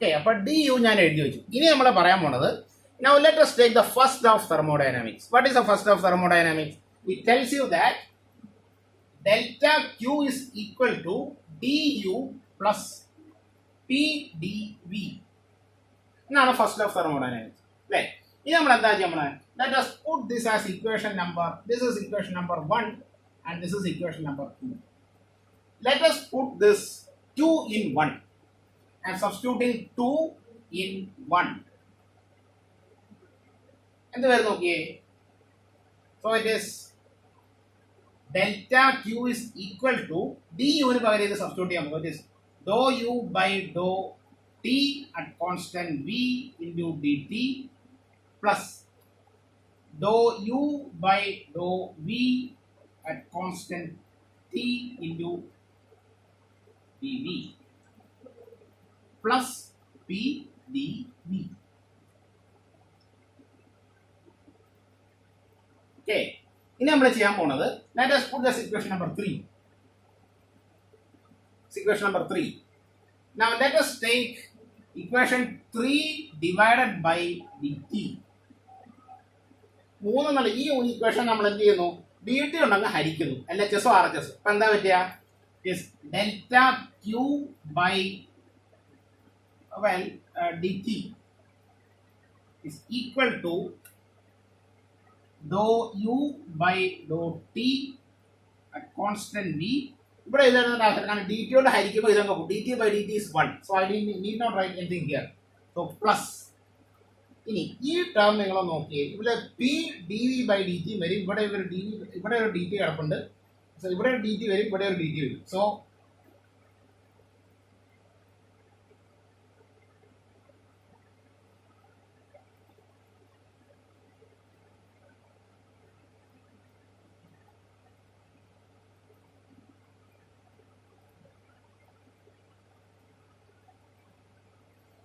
Okay, അപ്പോൾ du ഞാൻ എഴുതി വെച്ചു. ഇനി നമ്മൾ പറയാൻ പോണത്, now let us take the first law of thermodynamics. What is the first law of thermodynamics? It tells you that delta Q is equal to du plus Pdv. എന്നാണ് first law of thermodynamics അല്ലേ. ഇനി നമ്മൾ എന്താ ചെയ്യുന്നത്? Let us put this as equation number. This is equation number 1 and this is equation number 2. Let us put this 2 in 1. I am substituting 2 in 1. എന്ത് വരുന്നു നോക്കിയേ? So it is delta Q is equal to du ന് പകരം ഇത് substitute ചെയ്യാൻ പോകും. It is dou u by dou t at constant v into dt plus dou u by dou v at constant t into dv plus p dv. Okay. ഇനി നമ്മൾ ചെയ്യാൻ പോണത്, let us put this equation number 3. Equation number 3. Now let us take equation 3 divided by dt. 3 എന്നുള്ള ഈ equation നമ്മൾ എന്ത് ചെയ്യുന്നു? dt ഉണ്ടെങ്കിൽ ഹരിക്കുന്നു, LHS o RHS. അപ്പം എന്താ പറ്റുക? is delta Q by dt is equal to dou u by dou t at constant v. ഇവിടെ ഇതാണ് കാരണം dt കൊണ്ട് ഹരിക്കുമ്പോൾ ഇതങ്ങ് പോകും. dt by dt is 1. So I need not write anything here. So plus. ഇനി ഈ ടേം നിങ്ങൾ നോക്കിയേ, ഇവിടെ p dv by dt വരും. ഇവിടെ ഒരു dt കിടപ്പുണ്ട്. സോ ഇവിടെ ഒരു dt വരും, ഇവിടെ ഒരു dt വരും. സോ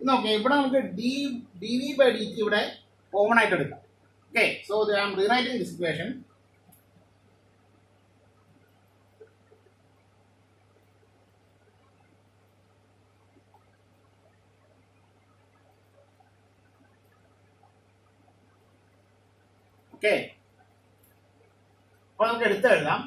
നോക്കേ, ഇവിടെ നമുക്ക് dv by dt ഇവിടെ കോമൺ ആയിട്ട് എടുക്കാം. Okay, so I am rewriting this equation. Okay, അപ്പോൾ നമുക്ക് എടുത്തെഴുതാം.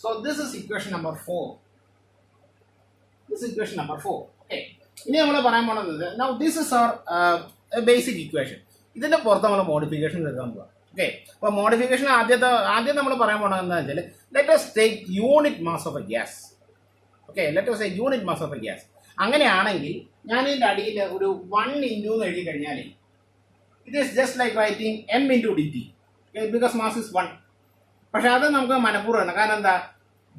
So this is equation number 4. This is equation number 4. Okay. ഇനി നമ്മൾ പറയാൻ പോകുന്നത്, now this is our basic equation. ഇതിന്റെ പുറത്ത് നമ്മൾ മോഡിഫിക്കേഷൻ എടുക്കാൻ പോകാം. ഓക്കെ, അപ്പോൾ മോഡിഫിക്കേഷൻ ആദ്യം നമ്മൾ പറയാൻ പോകുന്നത് എന്താണെന്ന് വെച്ചാൽ, let us take unit mass of a gas. Okay, let us take unit mass of a gas. അങ്ങനെയാണെങ്കിൽ ഞാൻ ഇതിൻ്റെ അടിയിൽ ഒരു 1 into എന്ന് എഴുതി കഴിഞ്ഞാൽ it is just like writing m into dt. Okay, because mass is 1. പക്ഷെ അത് നമുക്ക് മനഃപൂർവ്വമാണ്. കാരണം എന്താ?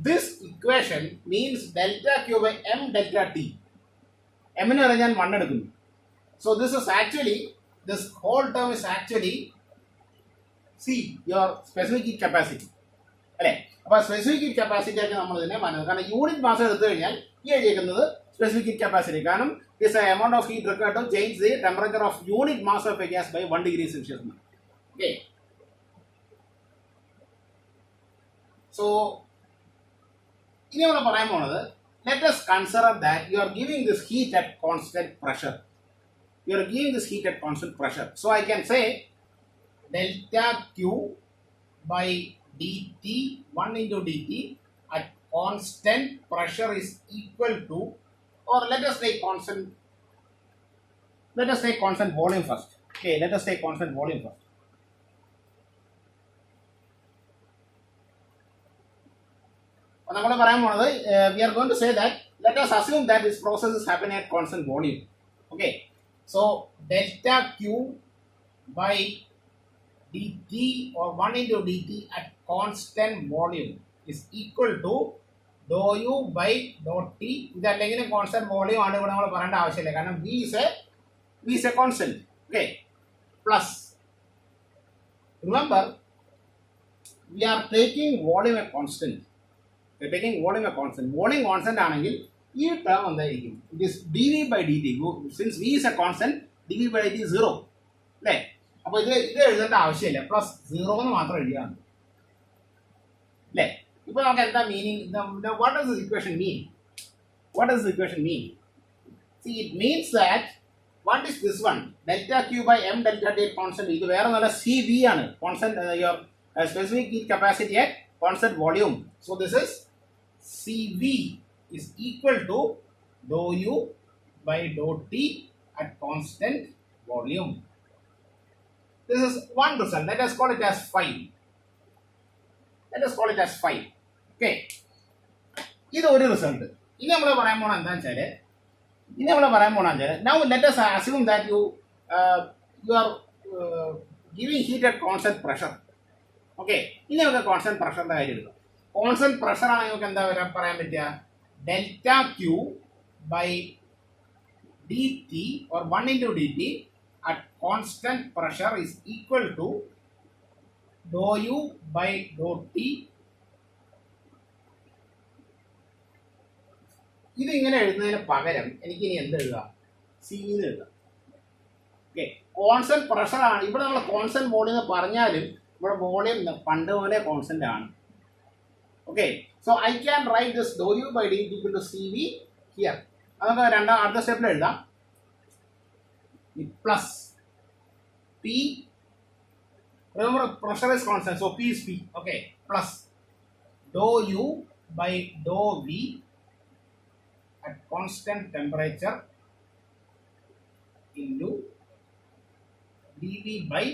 This equation means delta Q by M delta T. എമ്മിന് പറഞ്ഞാൽ ഞാൻ 1 എടുക്കുന്നു. So this is actually, this whole term is actually C your specific heat capacity അല്ലേ. അപ്പോൾ സ്പെസിഫിക് ഹീറ്റ് കപ്പാസിറ്റി ആയിട്ട് നമ്മൾ ഇതിനെ മനസ്സിലാക്കും. കാരണം യൂണിറ്റ് മാസം എടുത്തു കഴിഞ്ഞാൽ ഈ എഴുതിയിരിക്കുന്നത് സ്പെസിഫിക് ഹീറ്റ് കപ്പാസിറ്റി. കാരണം this amount of heat required to change the temperature of unit mass of a gas by 1 degree Celsius. Okay, so ഇനി നമ്മൾ പറയാൻ പോണത്, let us consider that you are giving this heat at constant pressure. You are giving this heat at constant pressure. So I can say delta Q by dt 1 into dt at constant pressure is equal to, or let us take constant volume first. Okay, let us take constant volume first. we are going to say that let us assume that this process is happening at constant volume. Okay, so delta Q by dt or 1 into dt at constant volume is equal to dou u by dot t. ഇതല്ലെങ്കിൽ constant volume ആണ് ഇവിടെ നമ്മൾ പറയേണ്ട ആവശ്യമില്ല കാരണം v is a constant. Okay, plus remember we are taking volume a constant. We are taking volume a constant. Volume constant ആണെങ്കിൽ ഈ term എന്തായിരിക്കും? It is dv by dt. Since v is a constant, dv by dt is 0. അല്ലേ? അപ്പോൾ ഇത് എഴുതേണ്ട ആവശ്യമില്ല, plus 0 എന്ന് മാത്രം എഴുതിയാൽ മതി അല്ലേ? ഇപ്പോൾ നമുക്ക് എന്താ meaning? What does this equation mean? What does this equation mean? See, it means that what is this one? Delta Q by m delta T constant. ഇത് വേറെ നല്ല CV ആണ്, constant your specific heat capacity at constant volume. So this is CV is equal to dou u by dou T at constant volume. This is one result. Let us call it as 5. Let us call it as 5. Okay. ഇത് ഒരു result. ഇനി നമ്മൾ പറയാൻ പോണ എന്താണെന്ന് വെച്ചാൽ now let us assume that you are giving heat at constant pressure. Okay. ഇനി നമുക്ക് കോൺസ്റ്റന്റ് പ്രഷറിന്റെ കാര്യം എടുക്കാം. കോൺസ്റ്റന്റ് പ്രഷർ ആണ് നമുക്ക് എന്താ പറയാൻ പറ്റുക? Delta Q by D T or 1 into dt at constant pressure is equal to dou u by dou t. ഇത് ഇങ്ങനെ എഴുതുന്നതിന് പകരം എനിക്ക് ഇനി എന്ത് എഴുതാം? സി എന്ന് എഴുതാം. ഓക്കെ, കോൺസ്റ്റന്റ് പ്രഷർ ആണ് ഇവിടെ. നമ്മൾ കോൺസ്റ്റന്റ് വോളിയം എന്ന് പറഞ്ഞാലും ഇവിടെ വോളിയം പണ്ട് പോലെ കോൺസ്റ്റന്റ് ആണ്. Okay, so I can write this dou u by dt equal to cv here. അതൊക്കെ അടുത്ത സ്റ്റെപ്പിൽ എഴുതാം. Plus P, remember pressure is constant, so P is P. Okay, plus dou u by dou v at constant temperature into dv by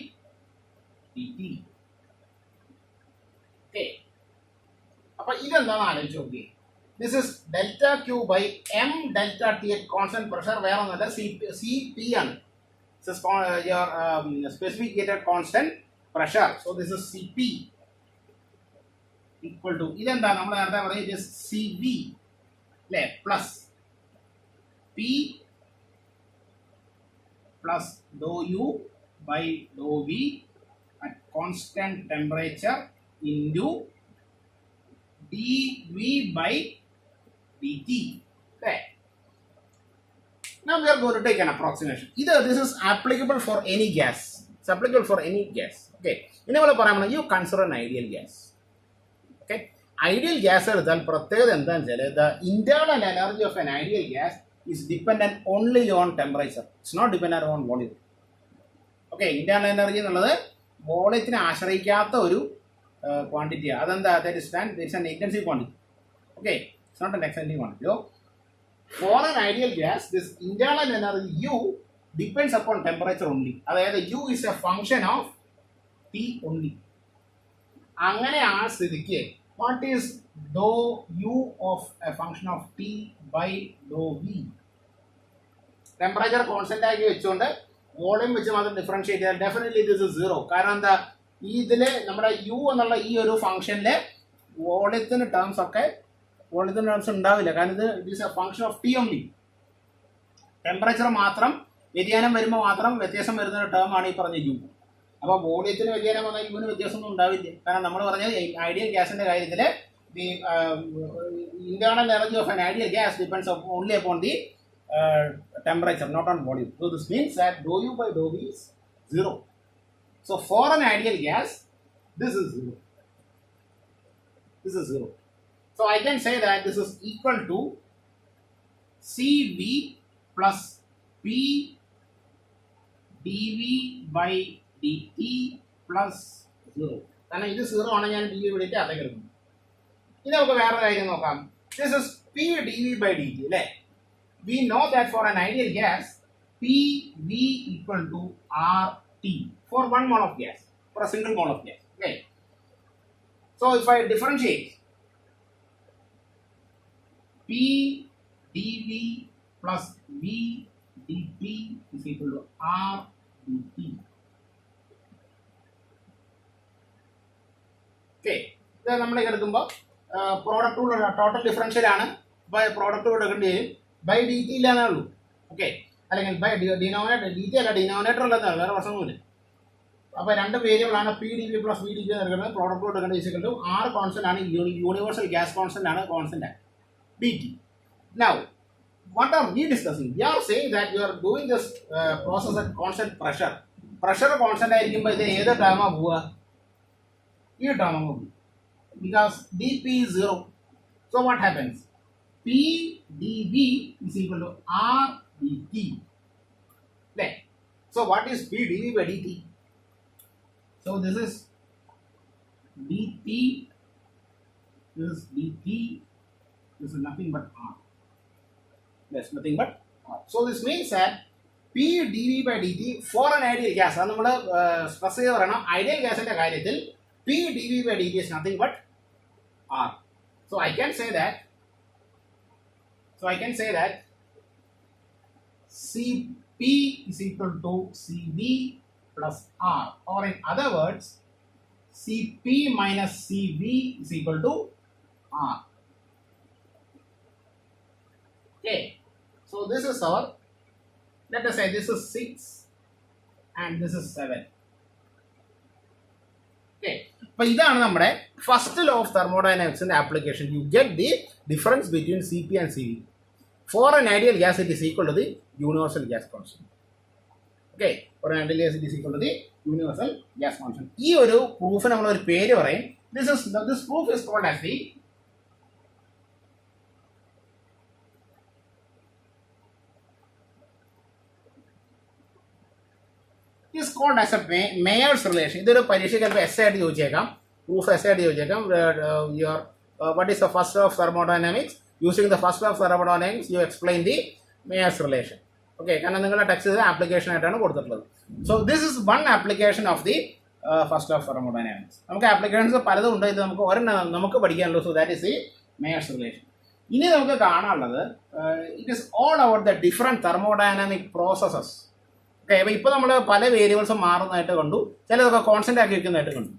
dt. Okay, appo idendaanu aalochichu noki. This is delta q by m delta t at constant pressure. Where on the Cp ആണ്. This is your specific heat at constant pressure. So this is Cp equal to ഇതെന്താ നമ്മൾ നേരത്തെ പറഞ്ഞത്? It is Cv അല്ലേ, plus P plus dou u by dou v at constant temperature into dv by dt. Okay. Now we are going to take an approximation. Either this is applicable for any gas. It's applicable for any gas. Okay. You consider an ideal gas. Okay. Ideal gas is the internal energy of an ideal gas is dependent only on temperature. It's not dependent on volume. Okay. Internal energy is volume quantity. That is an extensive quantity. Okay. It's not an extending quantity. For an ideal gas, this internal energy U depends upon temperature only. That is, U is a function of T only. What is dou U of a function of T by dou V? Temperature constant volume which is differentiate. Definitely this is 0. Because this U is function volume terms ഉണ്ടാവില്ല. കാരണം ഇത് is A function of T only. Temperature മാത്രം വ്യതിയാനം വരുമ്പോൾ മാത്രം വ്യത്യാസം വരുന്ന ഒരു ടേം ആണ് ഈ പറഞ്ഞ യു. അപ്പോൾ വോളിയത്തിന് വ്യതിയാനം വന്നാൽ യുവിന് വ്യത്യാസമൊന്നും ഉണ്ടാവില്ല. കാരണം നമ്മൾ പറഞ്ഞ ഐഡിയൽ ഗ്യാസിന്റെ കാര്യത്തിൽ the internal energy of an ideal gas depends only upon the temperature, not on volume. So this means that dou u by dou v is 0. So for an ideal gas, this is 0. This is 0. So I can say that this is equal to Cv plus P dV by dt plus 0. കാരണം ഇത് 0 ആണ്, ഞാൻ dv വിളിച്ച് അതൊക്കെ എടുക്കും. ഇനി നമുക്ക് വേറെ കാര്യം നോക്കാം. This is P dV by dt അല്ലേ? We know that for an ideal gas, PV equal to RT for 1 mole of gas, for a single mole of gas. Okay. So if I differentiate P dV plus V dt is equal to R dt. Okay, ഇത് നമ്മൾ എടുക്കുമ്പോൾ product total differential ആണ്. അപ്പോൾ product എടുക്കേണ്ടി വരും. By D T ഇല്ലാന്നേ ഉള്ളൂ. Okay, അല്ലെങ്കിൽ by denominator D T അല്ല, ഡിനോമിനേറ്റർ അല്ലെന്നാണ്, വേറെ പ്രശ്നമൊന്നുമില്ല. അപ്പോൾ രണ്ട് വേരിയബിൾ ആണ് P D V plus V D P എടുക്കുന്നത്. പ്രോഡക്റ്റ് എടുക്കേണ്ട ഈസിക്കൽ ടു ആർ കോൺസ്റ്റന്റ് ആണ്, യൂണിവേഴ്സൽ ഗ്യാസ് കോൺസ്റ്റന്റ് ആണ്, constant D T. Now, what are we discussing? We are saying that you are doing this process at constant pressure. Pressure constant ആയിരിക്കുമ്പോൾ ഇത് ഏത് ടേമാ പോവുക? ഈ ടേമാ പോകും. Because dP is 0. So what happens? P dV is equal to R dt. Right. So what is P dV by dt? So this is dt. This is dt. This is nothing but R. That's nothing but R. So this means that P dV by dt for an ideal gas. അത് നമ്മൾ stress ചെയ്ത് പറയണം. Ideal ഗ്യാസിന്റെ കാര്യത്തിൽ P dV by dt is nothing but R. So I can say that Cp is equal to Cv plus R, or in other words, Cp minus Cv is equal to R. Okay, so this is our, let us say this is 6 and this is 7. Okay, അപ്പോൾ ഇതാണ് നമ്മുടെ first law of തെർമോഡൈനാമിക്സിന്റെ application. You get the difference between C P and C V. For an ideal gas it is equal to the universal gas constant. Okay, for an ideal gas it is equal to the universal gas constant. ഈ ഒരു പ്രൂഫിന് നമ്മളൊരു പേര് പറയും. This proof is called as the is called as a Mayer's relation. ഇതൊരു പരീക്ഷയ്ക്ക് ചിലപ്പോൾ S ആയിട്ട് ചോദിച്ചേക്കാം, പ്രൂഫ് എസ് ആയിട്ട് ചോദിച്ചേക്കാം. Your what is the first law of thermodynamics? Using the first law of thermodynamics you explain the Mayer's relation. Okay, കാരണം നിങ്ങളുടെ text application ആയിട്ടാണ് കൊടുത്തിട്ടുള്ളത്. So this is one application of the first law of thermodynamics. നമുക്ക് applications പലതും ഉണ്ട്. ഇത് നമുക്ക് ഒരെണ്ണം നമുക്ക് പഠിക്കാനുള്ളൂ. So that is the Mayer's relation. ഇനി നമുക്ക് കാണാനുള്ളത് it is all about the different thermodynamic processes. Okay, അപ്പോൾ ഇപ്പോൾ നമ്മൾ പല വേരിയബിൾസും മാറുന്നതായിട്ട് കണ്ടു. ചിലതൊക്കെ കോൺസ്റ്റന്റ് ആക്കി വെക്കുന്നതായിട്ട് കണ്ടു,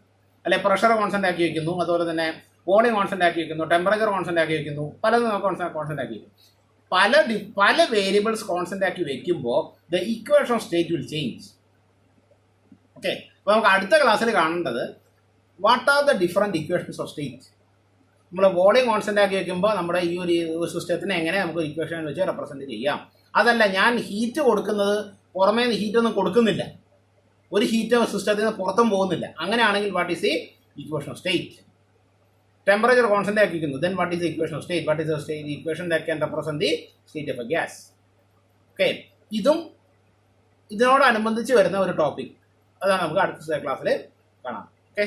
അല്ലെ പ്രഷർ കോൺസ്റ്റന്റ് ആക്കി വെക്കുന്നു, അതുപോലെ തന്നെ വോളിയം കോൺസ്റ്റന്റ് ആക്കി വെക്കുന്നു, ടെമ്പറേച്ചർ കോൺസ്റ്റന്റ് ആക്കി വെക്കുന്നു, പലതും കോൺസ്റ്റന്റ് ആക്കി വെക്കും. പല വേരിയബിൾസ് കോൺസ്റ്റന്റ് ആക്കി വെക്കുമ്പോൾ the equation of state will change. Okay, അപ്പോൾ നമുക്ക് അടുത്ത ക്ലാസ്സിൽ കാണേണ്ടത് what are the different equations of state. നമ്മൾ വോളിയം കോൺസ്റ്റന്റ് ആക്കി വെക്കുമ്പോൾ നമ്മുടെ ഈ ഒരു സിസ്റ്റത്തിനെ എങ്ങനെ നമുക്ക് ഇക്വേഷൻ വെച്ച് റെപ്രസെൻറ്റ് ചെയ്യാം. അതല്ല, ഞാൻ ഹീറ്റ് കൊടുക്കുന്നത് പുറമേ നിന്ന് ഹീറ്റൊന്നും കൊടുക്കുന്നില്ല, ഒരു ഹീറ്റ് സിസ്റ്റത്തിൽ നിന്ന് പുറത്തും പോകുന്നില്ല. അങ്ങനെയാണെങ്കിൽ what is the equation of state? Temperature constant ആക്കിയിരിക്കുന്നു, then what is the equation of state? What is the state equation that can represent the state of a gas? Okay, ഇതും ഇതിനോടനുബന്ധിച്ച് വരുന്ന ഒരു ടോപ്പിക്, അതാണ് നമുക്ക് അടുത്ത ക്ലാസ്സിൽ കാണാം. ഓക്കെ.